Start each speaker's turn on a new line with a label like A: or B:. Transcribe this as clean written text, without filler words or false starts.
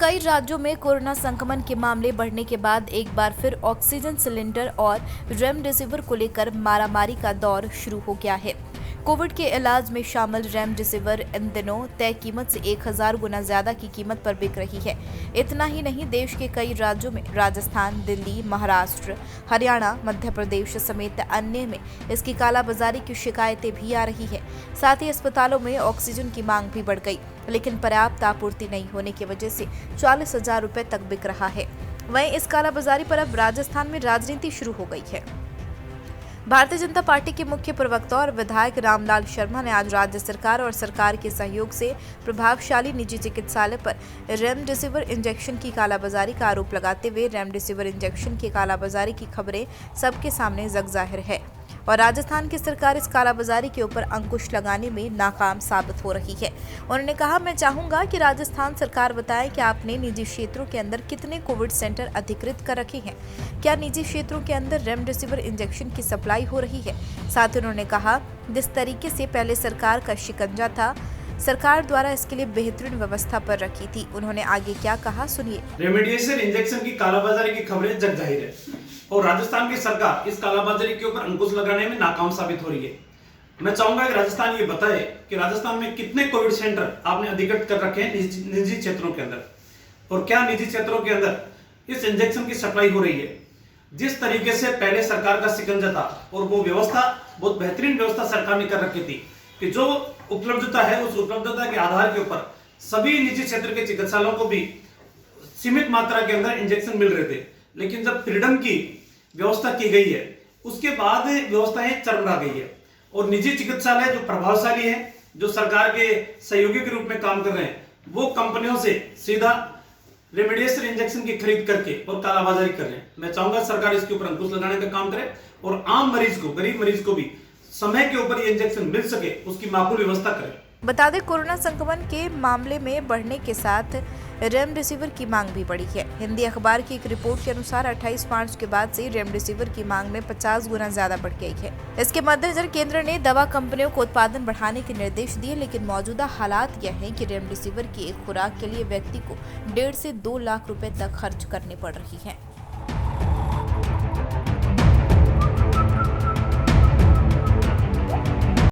A: कई राज्यों में कोरोना संक्रमण के मामले बढ़ने के बाद एक बार फिर ऑक्सीजन सिलेंडर और रेमडेसिविर को लेकर मारामारी का दौर शुरू हो गया है। कोविड के इलाज में शामिल रेमडेसिविर इन दिनों तय कीमत से 1000 गुना ज्यादा की कीमत पर बिक रही है। इतना ही नहीं, देश के कई राज्यों में राजस्थान, दिल्ली, महाराष्ट्र, हरियाणा, मध्य प्रदेश समेत अन्य में इसकी कालाबाजारी की शिकायतें भी आ रही है। साथ ही अस्पतालों में ऑक्सीजन की मांग भी बढ़ गई, लेकिन पर्याप्त आपूर्ति नहीं होने की वजह से 40,000 रुपए तक बिक रहा है। वहीं इस कालाबाजारी पर अब राजस्थान में राजनीति शुरू हो गई है। भारतीय जनता पार्टी के मुख्य प्रवक्ता और विधायक रामलाल शर्मा ने आज राज्य सरकार और सरकार के सहयोग से प्रभावशाली निजी चिकित्सालय पर रेमडेसिविर इंजेक्शन की कालाबाजारी का आरोप लगाते हुए रेमडेसिविर इंजेक्शन की कालाबाजारी की खबरें सबके सामने जग जाहिर है और राजस्थान की सरकार इस कालाबाजारी के ऊपर अंकुश लगाने में नाकाम साबित हो रही है। उन्होंने कहा, मैं चाहूंगा कि राजस्थान सरकार बताए कि आपने निजी क्षेत्रों के अंदर कितने कोविड सेंटर अधिकृत कर रखे हैं, क्या निजी क्षेत्रों के अंदर रेमडेसिविर इंजेक्शन की सप्लाई हो रही है। साथ ही उन्होंने कहा, जिस तरीके से पहले सरकार का शिकंजा था, सरकार द्वारा इसके लिए बेहतरीन व्यवस्था पर रखी थी। उन्होंने आगे क्या कहा, सुनिए।
B: रेमडेसिविर इंजेक्शन की कालाबाजारी की खबरें जग जाहिर है और राजस्थान की सरकार इस कालाबाजारी के ऊपर अंकुश लगाने में नाकाम साबित हो रही है। मैं चाहूंगा कि राजस्थान ये बताए कि राजस्थान में कितने कोविड सेंटर आपने अधिकृत कर रखे हैं निजी क्षेत्रों के अंदर, और क्या निजी क्षेत्रों के अंदर इस इंजेक्शन की सप्लाई हो रही है। जिस तरीके से पहले सरकार का शिकंजा था और वो व्यवस्था बहुत बेहतरीन व्यवस्था सरकार ने कर रखी थी कि जो उपलब्धता है उस उपलब्धता के आधार के ऊपर सभी निजी क्षेत्र के चिकित्सालयों को भी सीमित मात्रा के अंदर इंजेक्शन मिल रहे थे। लेकिन जब फ्रीडम की व्यवस्था की गई है उसके बाद व्यवस्थाएं चरमरा गई है और निजी चिकित्सालय जो प्रभावशाली है, जो सरकार के सहयोगी के रूप में काम कर रहे हैं, वो कंपनियों से सीधा रेमडेसिविर इंजेक्शन की खरीद करके और कालाबाजारी कर रहे हैं। मैं चाहूंगा सरकार इसके ऊपर अंकुश लगाने का काम करे और आम मरीज को, गरीब मरीज को भी समय के ऊपर ये इंजेक्शन मिल सके, उसकी माकूल व्यवस्था करे।
A: बता दें, कोरोना संक्रमण के मामले में बढ़ने के साथ रेमडेसिविर की मांग भी बढ़ी है। हिंदी अखबार की एक रिपोर्ट के अनुसार 28 मार्च के बाद से रेमडेसिविर की मांग में 50 गुना ज्यादा बढ़ गई है। इसके मद्देनजर केंद्र ने दवा कंपनियों को उत्पादन बढ़ाने के निर्देश दिए, लेकिन मौजूदा हालात यह है कि रेमडेसिविर की एक खुराक के लिए व्यक्ति को 1.5 से 2 लाख रुपए तक खर्च करने पड़ रही है।